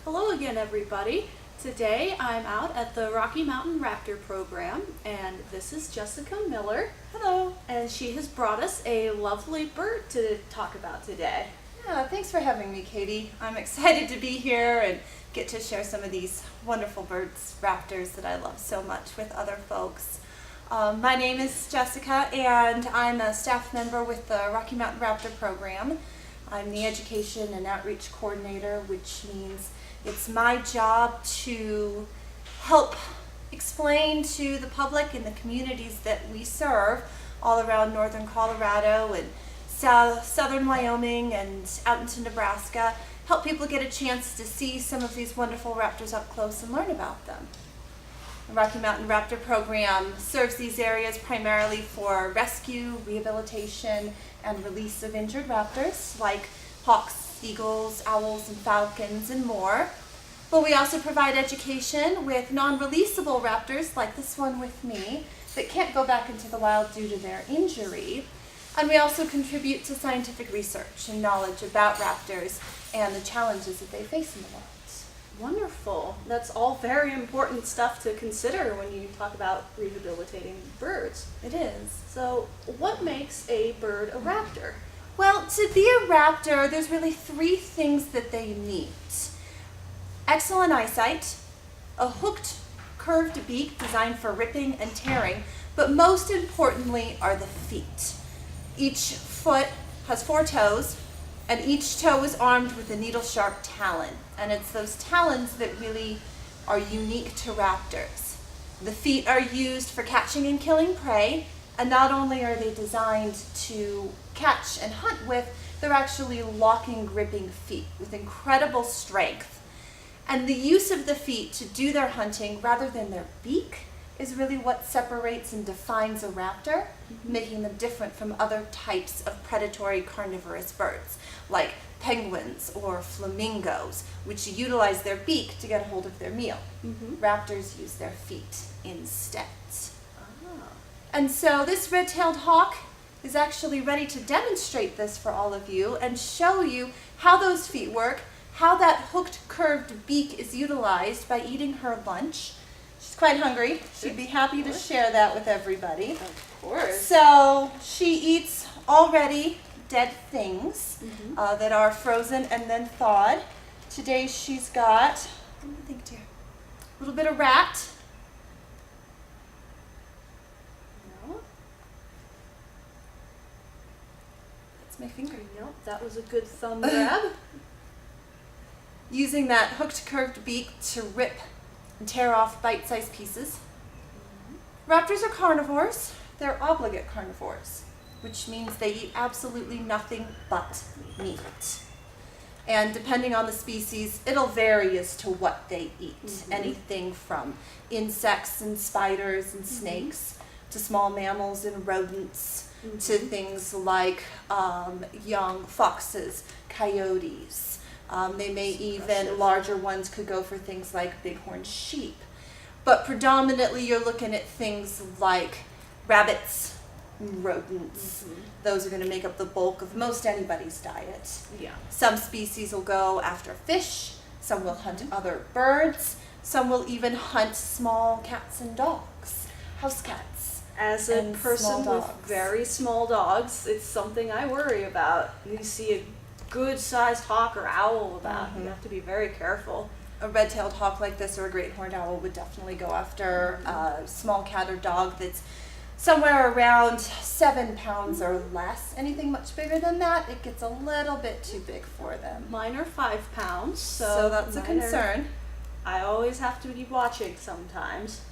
Hello again, everybody. Today I'm out at the Rocky Mountain Raptor Program, and this is Jessica Miller. Hello. And she has brought us a lovely bird to talk about today. Yeah, thanks for having me, Katie. I'm excited to be here and get to share some of these wonderful birds, raptors that I love so much with other folks. My name is Jessica, and I'm a staff member with the Rocky Mountain Raptor Program. I'm the Education and Outreach Coordinator, which means it's my job to help explain to the public and the communities that we serve all around northern Colorado and southern Wyoming and out into Nebraska, help people get a chance to see some of these wonderful raptors up close and learn about them. The Rocky Mountain Raptor Program serves these areas primarily for rescue, rehabilitation, and release of injured raptors like hawks, eagles, owls, and falcons, and more. But we also provide education with non-releasable raptors like this one with me that can't go back into the wild due to their injury. And we also contribute to scientific research and knowledge about raptors and the challenges that they face in the wild. Wonderful. That's all very important stuff to consider when you talk about rehabilitating birds. It is. So, what makes a bird a raptor? Well, to be a raptor, there's really three things that they need. Excellent eyesight, a hooked, curved beak designed for ripping and tearing, but most importantly are the feet. Each foot has 4 toes, and each toe is armed with a needle-sharp talon, and it's those talons that really are unique to raptors. The feet are used for catching and killing prey, and not only are they designed to catch and hunt with, they're actually locking, gripping feet with incredible strength. And the use of the feet to do their hunting rather than their beak is really what separates and defines a raptor, making them different from other types of predatory carnivorous birds, like penguins or flamingos, which utilize their beak to get a hold of their meal. Raptors use their feet instead. And so this red-tailed hawk is actually ready to demonstrate this for all of you and show you how those feet work, how that hooked, curved beak is utilized by eating her lunch. She's quite hungry. She'd be happy to share that with everybody. Of course. So she eats already dead things that are frozen and then thawed. Today she's got, what do you think, dear? A little bit of rat. No. That's my finger. Nope, that was a good thumb grab. Using that hooked, curved beak to rip and tear off bite-sized pieces. Raptors are carnivores. They're obligate carnivores, which means they eat absolutely nothing but meat. And depending on the species, it'll vary as to what they eat. Anything from insects and spiders and snakes to small mammals and rodents to things like young foxes, coyotes. They may even, larger ones could go for things like bighorn sheep. But predominantly you're looking at things like rabbits, rodents. Those are going to make up the bulk of most anybody's diet. Yeah. Some species will go after fish, some will hunt other birds, some will even hunt small cats and dogs, house cats. As a and person small with dogs. very small dogs, it's something I worry about. You see a good-sized hawk or owl about, you have to be very careful. A red-tailed hawk like this or a great horned owl would definitely go after a small cat or dog that's somewhere around 7 pounds or less. Anything much bigger than that, it gets a little bit too big for them. Mine are 5 pounds, So that's a concern. I always have to be watching sometimes.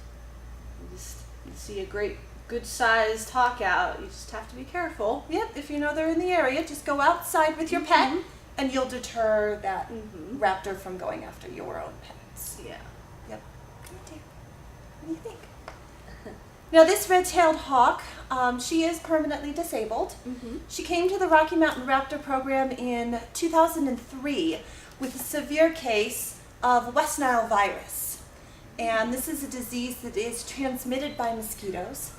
You see a great, good-sized hawk out, you just have to be careful. Yep, if you know they're in the area, just go outside with your pet and you'll deter that raptor from going after your own pets. Yeah. Yep. Come on, dear. What do you think? Now this red-tailed hawk, she is permanently disabled. She came to the Rocky Mountain Raptor Program in 2003 with a severe case of West Nile virus. And this is a disease that is transmitted by mosquitoes.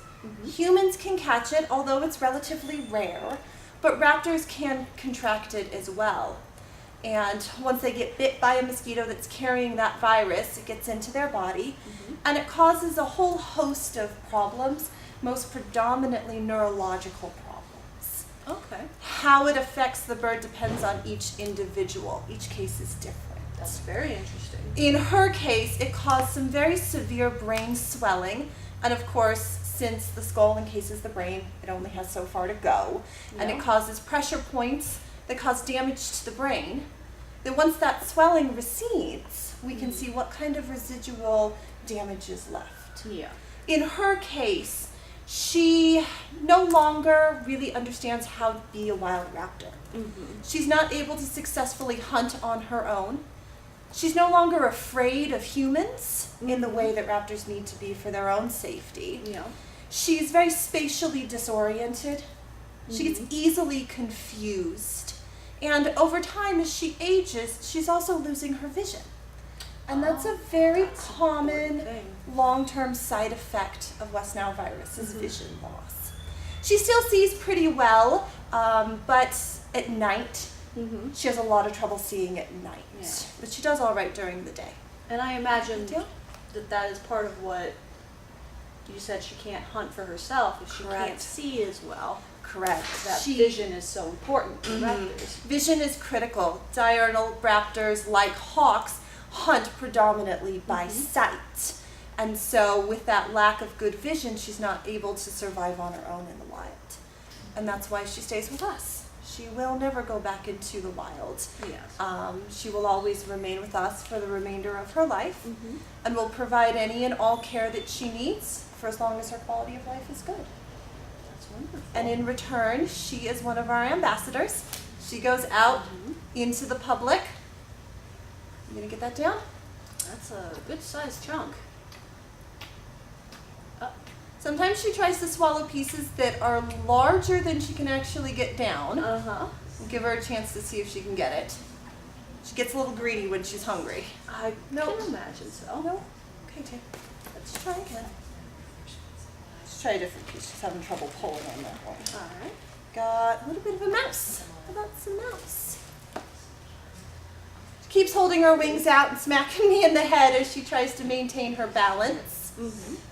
Humans can catch it, although it's relatively rare, but raptors can contract it as well. And once they get bit by a mosquito that's carrying that virus, it gets into their body, and it causes a whole host of problems, most predominantly neurological problems. Okay. How it affects the bird depends on each individual. Each case is different. That's very interesting. In her case, it caused some very severe brain swelling, and of course, since the skull encases the brain, it only has so far to go, and it causes pressure points that cause damage to the brain. Then once that swelling recedes, we can see what kind of residual damage is left. Yeah. In her case, she no longer really understands how to be a wild raptor. She's not able to successfully hunt on her own. She's no longer afraid of humans in the way that raptors need to be for their own safety. Yeah. She's very spatially disoriented. She gets easily confused. And over time, as she ages, she's also losing her vision. And that's a very common long-term side effect of West Nile virus is vision loss. She still sees pretty well, but at night, she has a lot of trouble seeing at night. Yeah. But she does all right during the day. And I imagine that is part of what you said. She can't hunt for herself if she can't see as well. Correct. That vision is so important for raptors. Vision is critical. Diurnal raptors, like hawks, hunt predominantly by sight. And so with that lack of good vision, she's not able to survive on her own in the wild. And that's why she stays with us. She will never go back into the wild. Yes. She will always remain with us for the remainder of her life, and will provide any and all care that she needs for as long as her quality of life is good. That's wonderful. And in return, she is one of our ambassadors. She goes out into the public. You gonna get that down? That's a good sized chunk. Sometimes she tries to swallow pieces that are larger than she can actually get down. We'll give her a chance to see if she can get it. She gets a little greedy when she's hungry. I can imagine so. No? Okay, Tim. Let's try again. Let's try a different piece. She's having trouble pulling on that one. Alright. Got a little bit of a mouse. How about some mouse? She keeps holding her wings out and smacking me in the head as she tries to maintain her balance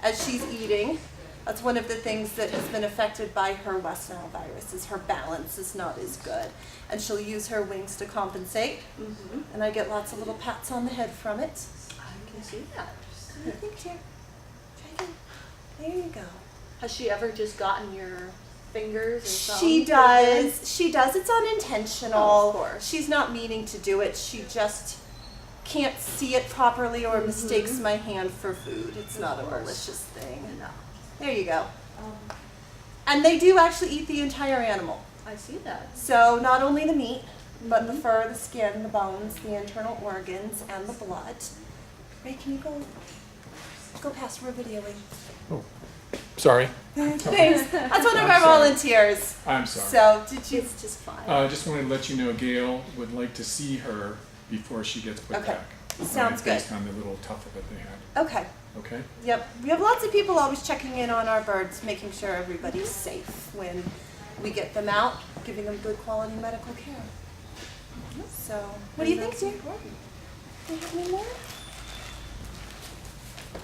as she's eating. That's one of the things that has been affected by her West Nile virus, is her balance is not as good. And she'll use her wings to compensate. And I get lots of little pats on the head from it. I can see that. I think here. Try again. There you go. Has she ever just gotten your fingers or something? She does. She does. It's unintentional. Oh, of course. She's not meaning to do it. She just can't see it properly or mistakes my hand for food. It's not a malicious thing. No. There you go. And they do actually eat the entire animal. I see that. So not only the meat, but the fur, the skin, the bones, the internal organs, and the blood. Ray, can you go past? We're videoing. Oh, sorry. Thanks. That's one of our volunteers. I'm sorry. So did you? It's just fine. I just wanted to let you know Gail would like to see her before she gets put Okay. back. Sounds good. Based on the little tuffle that they had. Okay. Okay? Yep. We have lots of people always checking in on our birds, making sure everybody's safe when we get them out, giving them good quality medical care. So, what do you think, dear? Do you have any more?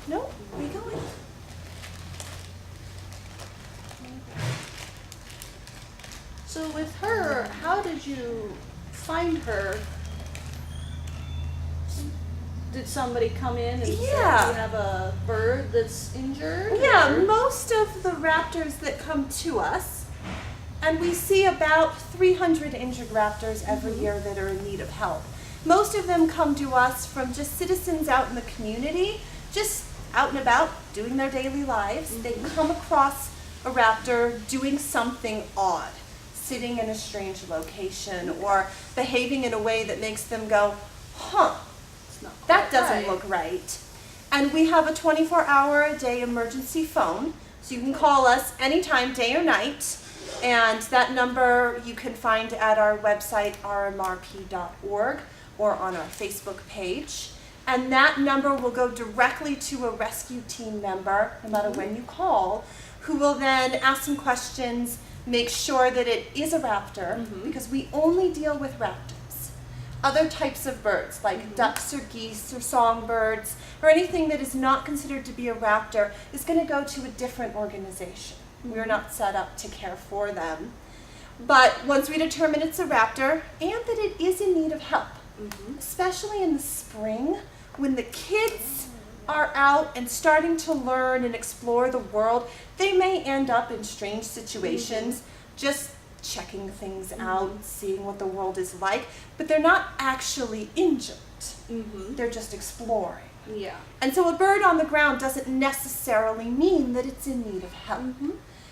No? Where are you going? So with her, how did you find her? Did somebody come in and say, you have a bird that's injured? Yeah, or? most of the raptors that come to us, and we see about 300 injured raptors every year that are in need of help. Most of them come to us from just citizens out in the community, just out and about, doing their daily lives. They come across a raptor doing something odd, sitting in a strange location, or behaving in a way that makes them go, huh, that doesn't look right. And we have a 24-hour-a-day emergency phone, so you can call us anytime, day or night. And that number you can find at our website, rmrp.org, or on our Facebook page. And that number will go directly to a rescue team member, no matter when you call, who will then ask some questions, make sure that it is a raptor, because we only deal with raptors. Other types of birds, like ducks or geese or songbirds, or anything that is not considered to be a raptor, is going to go to a different organization. We're not set up to care for them. But once we determine it's a raptor and that it is in need of help, especially in the spring when the kids are out and starting to learn and explore the world, they may end up in strange situations, just checking things out, seeing what the world is like, but they're not actually injured. They're just exploring. Yeah. And so a bird on the ground doesn't necessarily mean that it's in need of help.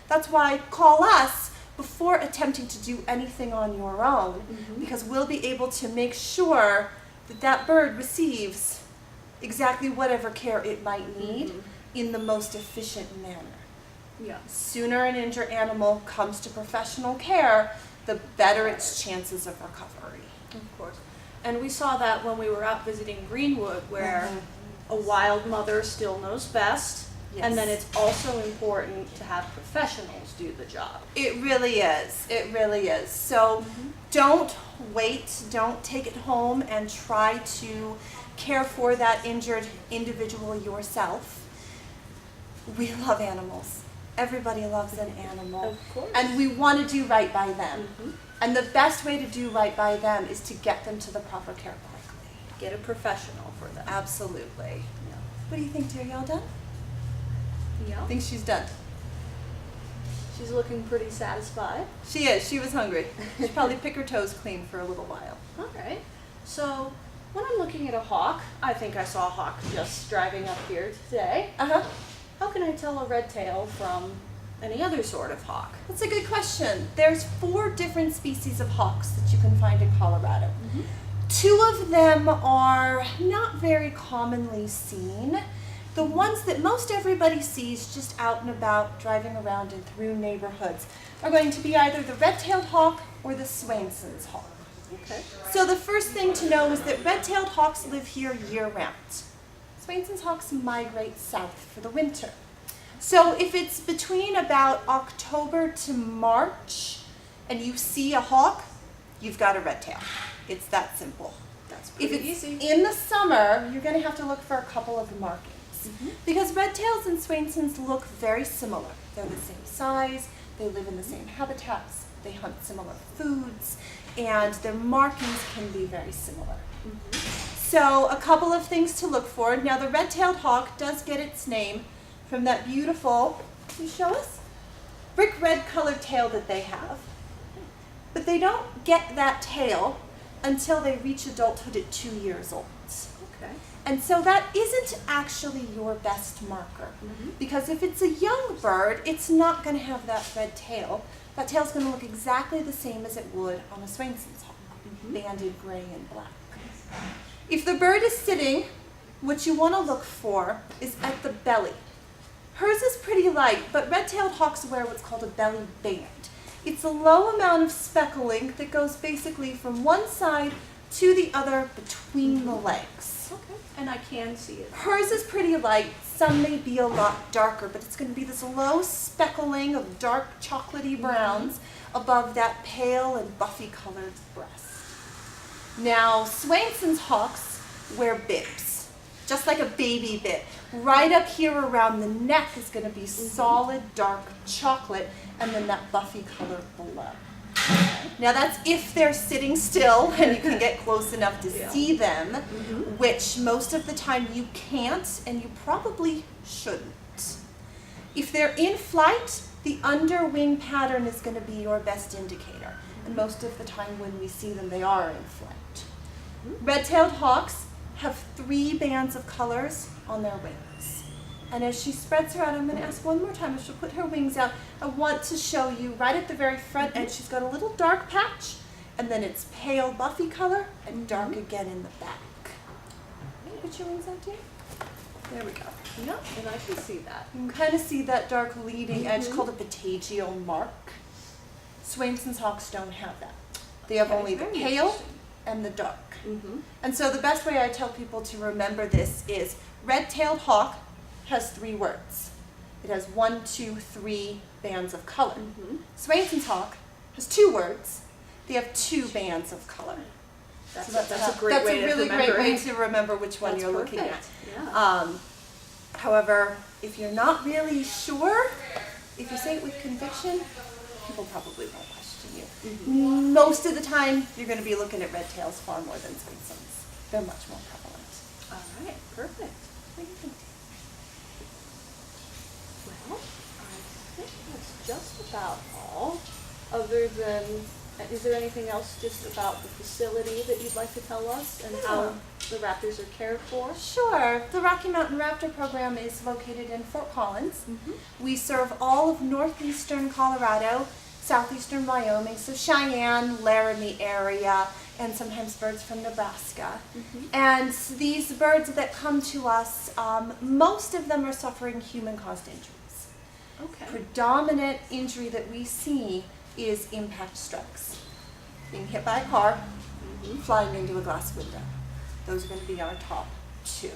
That's why call us before attempting to do anything on your own, because we'll be able to make sure that that bird receives exactly whatever care it might need in the most efficient manner. Yeah. Sooner an injured animal comes to professional care, the better its chances of recovery. Of course. And we saw that when we were out visiting Greenwood, where a wild mother still knows best, and then it's also important to have professionals do the job. It really is. It really is. So don't wait. Don't take it home and try to care for that injured individual yourself. We love animals. Everybody loves an animal. Of course. And we want to do right by them. And the best way to do right by them is to get them to the proper care quickly. Get a professional for that. Absolutely. Yeah. What do you think, dear? Y'all done? Yeah. I think she's done. She's looking pretty satisfied. She is. She was hungry. She'll probably pick her toes clean for a little while. All right. So when I'm looking at a hawk, I think I saw a hawk just driving up here today. How can I tell a red tail from any other sort of hawk? That's a good question. There's 4 different species of hawks that you can find in Colorado. 2 of them are not very commonly seen. The ones that most everybody sees just out and about, driving around and through neighborhoods, are going to be either the red-tailed hawk or the Swainson's hawk. Okay. So the first thing to know is that red-tailed hawks live here year-round. Swainson's hawks migrate south for the winter. So if it's between about October to March and you see a hawk, you've got a red tail. It's that simple. That's If pretty it's easy. in the summer, you're going to have to look for a couple of markings. Because red tails and Swainsons look very similar. They're the same size, they live in the same habitats, they hunt similar foods, and their markings can be very similar. So a couple of things to look for. Now the red-tailed hawk does get its name from that beautiful, can you show us? Brick red colored tail that they have. But they don't get that tail until they reach adulthood at 2 years old. Okay. And so that isn't actually your best marker. Because if it's a young bird, it's not going to have that red tail. That tail's going to look exactly the same as it would on a Swainson's hawk, banded gray and black. If the bird is sitting, what you want to look for is at the belly. Hers is pretty light, but red-tailed hawks wear what's called a belly band. It's a low amount of speckling that goes basically from one side to the other between the legs. Okay. And I can see it. Hers is pretty light. Some may be a lot darker, but it's going to be this low speckling of dark chocolatey browns above that pale and buffy colored breast. Now, Swainson's hawks wear bibs, just like a baby bib. Right up here around the neck is going to be solid dark chocolate, and then that buffy color below. Now that's if they're sitting still and you can get close enough to see them, which most of the time you can't, and you probably shouldn't. If they're in flight, the underwing pattern is going to be your best indicator. And most of the time when we see them, they are in flight. Red-tailed hawks have 3 bands of colors on their wings. And as she spreads her out, I'm going to ask one more time if she'll put her wings out. I want to show you right at the very front edge, she's got a little dark patch, and then it's pale buffy color and dark again in the back. Can you put your wings out, dear? There we go. Yeah, and I can see that. You can kind of see that dark leading edge called a patagial mark. Swainson's hawks don't have that. They have only the very pale interesting. and the dark. And so the best way I tell people to remember this is red-tailed hawk has 3 words. It has 1, 2, 3 bands of color. Swainson's hawk has 2 words. They have 2 bands of color. That's, So that's a great way to really remember great way it. to remember which one That's you're looking at. perfect. Yeah. However, if you're not really sure, if you say it with conviction, people probably won't question you. Most of the time, you're going to be looking at red tails far more than Swainsons. They're much more prevalent. All right, perfect. What do you think? Well, I think that's just about all. Other than, is there anything else just about the facility that you'd like to tell us and how the raptors are cared for? Sure. The Rocky Mountain Raptor Program is located in Fort Collins. We serve all of northeastern Colorado, southeastern Wyoming, so Cheyenne, Laramie area, and sometimes birds from Nebraska. And these birds that come to us, most of them are suffering human-caused injuries. Okay. Predominant injury that we see is impact strikes. Being hit by a car, flying into a glass window. Those are going to be our top two.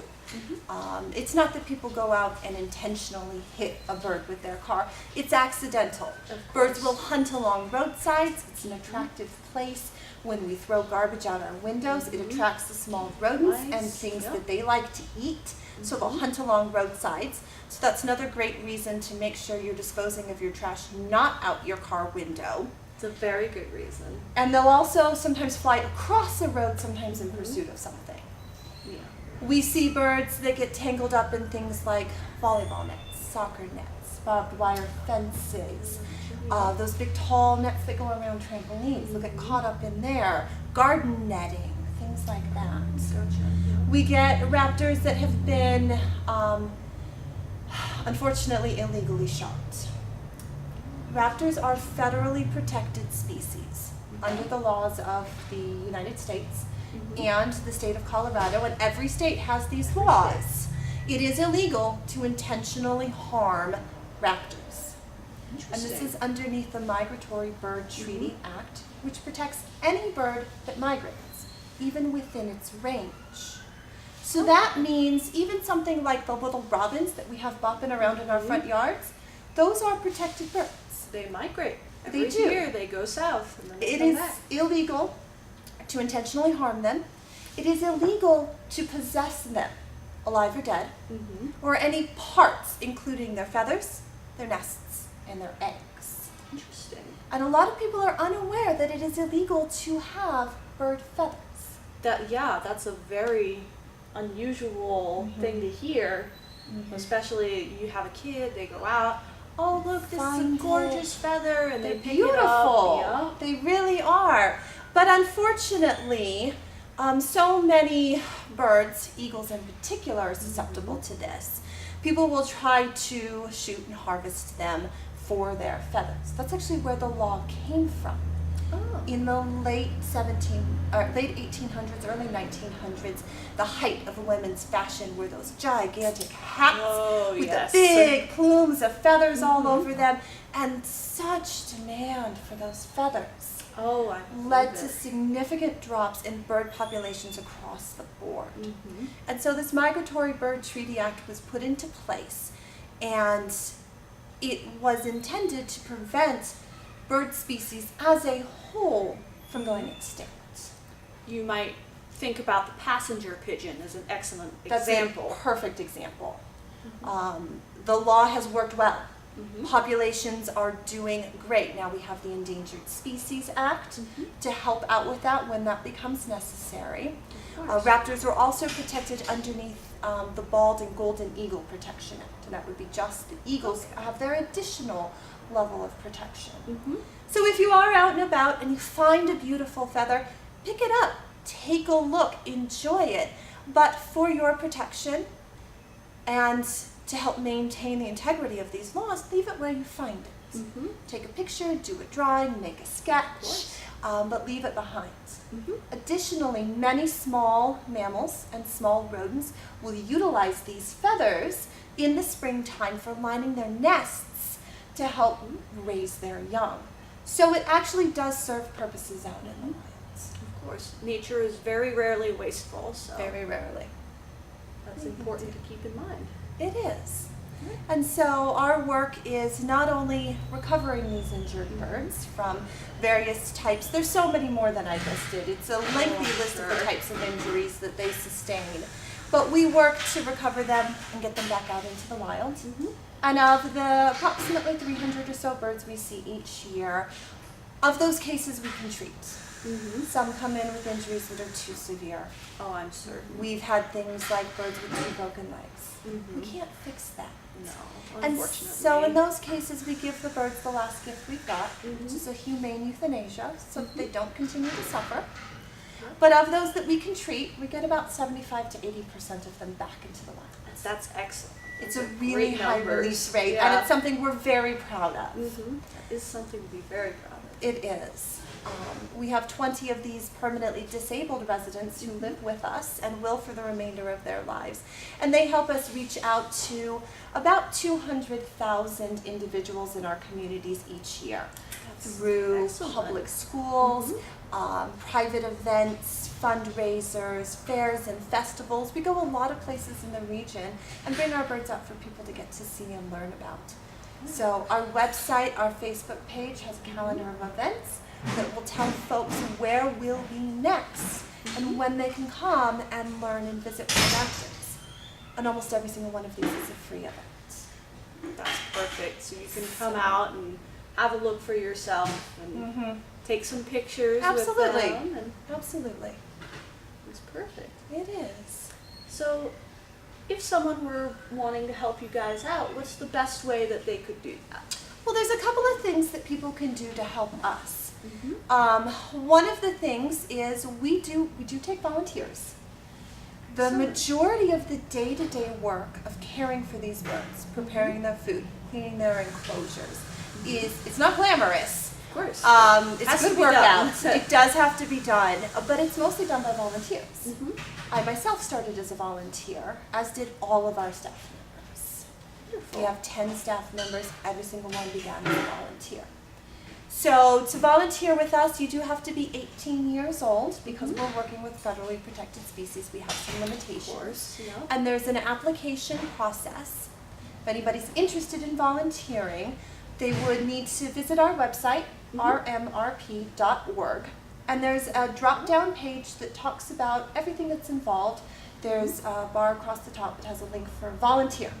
It's not that people go out and intentionally hit a bird with their car. It's accidental. Birds will hunt along roadsides. It's an attractive place. When we throw garbage out our windows, it attracts the small rodents and things that they like to eat. So they'll hunt along roadsides. So that's another great reason to make sure you're disposing of your trash not out your car window. It's a very good reason. And they'll also sometimes fly across the road, sometimes in pursuit of something. Yeah. We see birds that get tangled up in things like volleyball nets, soccer nets, barbed wire fences, those big tall nets that go around trampolines. They'll get caught up in there, garden netting, things like that. We get raptors that have been, unfortunately, illegally shot. Raptors are federally protected species under the laws of the United States and the state of Colorado, and every state has these laws. It is illegal to intentionally harm raptors. And this is underneath the Migratory Bird Treaty Act, which protects any bird that migrates, even within its range. So that means even something like the little robins that we have bopping around in our front yards, those are protected birds. They migrate. They Every do. year they go south and then they It come is back. illegal to intentionally harm them. It is illegal to possess them, alive or dead, or any parts, including their feathers, their nests, and their eggs. Interesting. And a lot of people are unaware that it is illegal to have bird feathers. That's a very unusual thing to hear, especially you have a kid, they go out, oh look, this is Find a gorgeous it. feather, and They're they pick beautiful. it up. They really are. But unfortunately, so many birds, eagles in particular, are susceptible to this. People will try to shoot and harvest them for their feathers. That's actually where the law came from. Oh. In the late 1800s, early 1900s, the height of women's fashion were those gigantic hats with yes. the big plumes of feathers all over them, and such demand for those feathers Oh, I led believe to it. significant drops in bird populations across the board. And so this Migratory Bird Treaty Act was put into place, and it was intended to prevent bird species as a whole from going extinct. You might think about the passenger pigeon as an excellent That's example. a perfect example. The law has worked well. Populations are doing great. Now we have the Endangered Species Act to help out with that when that becomes necessary. Raptors are also protected underneath the Bald and Golden Eagle Protection Act, and that would be just the eagles have their additional level of protection. So if you are out and about and you find a beautiful feather, pick it up, take a look, enjoy it. But for your protection and to help maintain the integrity of these laws, leave it where you find it. Take a picture, do a drawing, make a sketch, but leave it behind. Additionally, many small mammals and small rodents will utilize these feathers in the springtime for lining their nests to help raise their young. So it actually does serve purposes out in the woods. Of course, nature is very rarely wasteful, so Very rarely. that's important to keep in mind. It is. And so our work is not only recovering these injured birds from various types, there's so many more than I listed. It's a lengthy list of the types of injuries that they sustain. But we work to recover them and get them back out into the wild. And of the approximately 300 or so birds we see each year, of those cases we can treat. Some come in with injuries that are too severe. Oh, I'm certain. We've had things like birds with 2 broken legs. We can't fix that. No, And unfortunately. so in those cases, we give the birds the last gift we've got, which is a humane euthanasia, so that they don't continue to suffer. But of those that we can treat, we get about 75 to 80% of them back into the wild. That's excellent. It's Those a are really great high numbers. release rate, Yeah. and it's something we're very proud of. That is something to be very proud of. It is. We have 20 of these permanently disabled residents who live with us and will for the remainder of their lives. And they help us reach out to about 200,000 individuals in our communities each year through excellent. public schools, private events, fundraisers, fairs and festivals. We go a lot of places in the region and bring our birds out for people to get to see and learn about. So our website, our Facebook page has a calendar of events that will tell folks where we'll be next and when they can come and learn and visit with raptors. And almost every single one of these is a free event. That's perfect. So you can come out and have a look for yourself and take some pictures Absolutely. with them. And Absolutely. it's perfect. It is. So if someone were wanting to help you guys out, what's the best way that they could do that? Well, there's a couple of things that people can do to help us. One of the things is we do take volunteers. The Excellent. majority of the day-to-day work of caring for these birds, preparing their food, cleaning their enclosures, it's not glamorous. Of course. It's Has a to good be done. workout. It does have to be done, but it's mostly done by volunteers. I myself started as a volunteer, as did all of our staff members. Wonderful. We have 10 staff members. Every single one began as a volunteer. So to volunteer with us, you do have to be 18 years old because we're working with federally protected species. We have some limitations. Of course, yeah. And there's an application process. If anybody's interested in volunteering, they would need to visit our website, rmrp.org. And there's a drop-down page that talks about everything that's involved. There's a bar across the top that has a link for volunteer.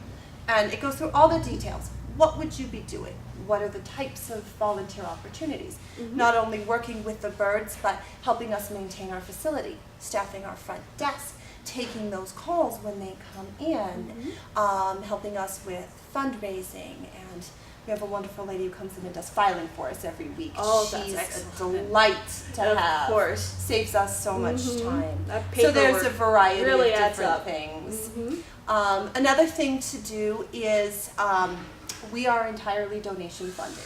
And it goes through all the details. What would you be doing? What are the types of volunteer opportunities? Not only working with the birds, but helping us maintain our facility, staffing our front desk, taking those calls when they come in, helping us with fundraising, and we have a wonderful lady who comes in and does filing for us every week. Oh, that's She's excellent. a delight to Of have. course. Saves us so much time. That So there's a paperwork variety really of adds different up. things. Another thing to do is we are entirely donation funded.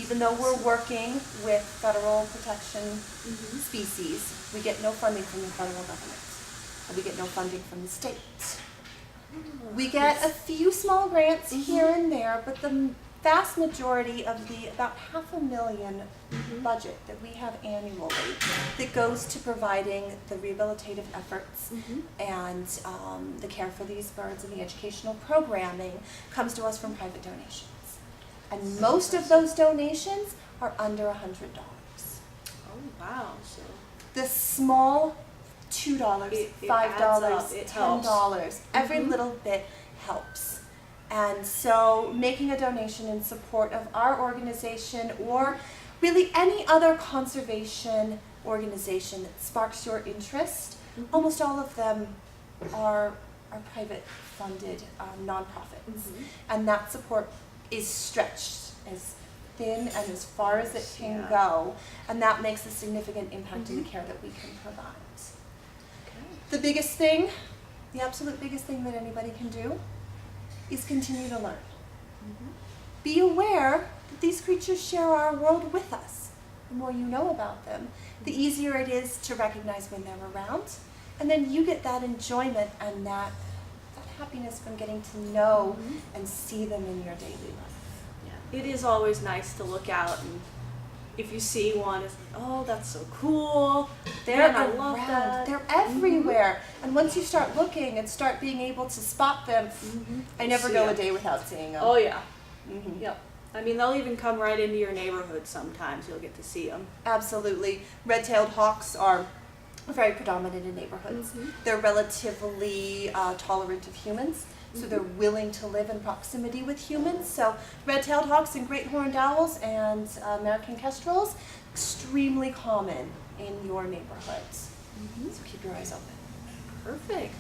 Even though we're working with federal protection species, we get no funding from the federal government. And we get no funding from the state. We get a few small grants here and there, but the vast majority of the about $500,000 budget that we have annually that goes to providing the rehabilitative efforts and the care for these birds and the educational programming comes to us from private donations. And most of those donations are under $100. Oh, wow. So The small $2, It $5, adds up. It helps. $10, every little bit helps. And so making a donation in support of our organization or really any other conservation organization that sparks your interest, almost all of them are private funded nonprofits. And that support is stretched as thin and as far as it can go, and that makes a significant impact in the care that we can provide. The biggest thing, the absolute biggest thing that anybody can do is continue to learn. Be aware that these creatures share our world with us. The more you know about them, the easier it is to recognize when they're around, and then you get that enjoyment and that happiness from getting to know and see them in your daily life. yeah, it is always nice to look out and if you see one, it's like, oh, that's so cool. They're Man, I love around. that. They're everywhere. And once you start looking and start being able to spot them, I never See go a 'em. day without seeing them. Oh yeah. Mhm. Yep. I mean, they'll even come right into your neighborhood sometimes. You'll get to see them. Absolutely. Red-tailed hawks are very predominant in neighborhoods. They're relatively tolerant of humans, so they're willing to live in proximity with humans. So red-tailed hawks and great horned owls and American kestrels, extremely common in your neighborhoods. So keep your eyes open. Perfect.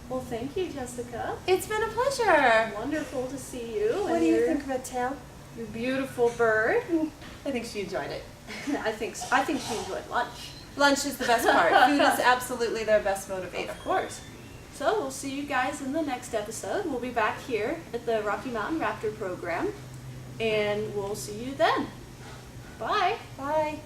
Well, thank you, Jessica. It's been a pleasure. Wonderful to see you. What and do you your- think, Red-tail? Your beautiful bird. I think she enjoyed it. I think she enjoyed lunch. Lunch is the best part. Food is absolutely their best motivator. Of course. So we'll see you guys in the next episode. We'll be back here at the Rocky Mountain Raptor Program, and we'll see you then. Bye. Bye.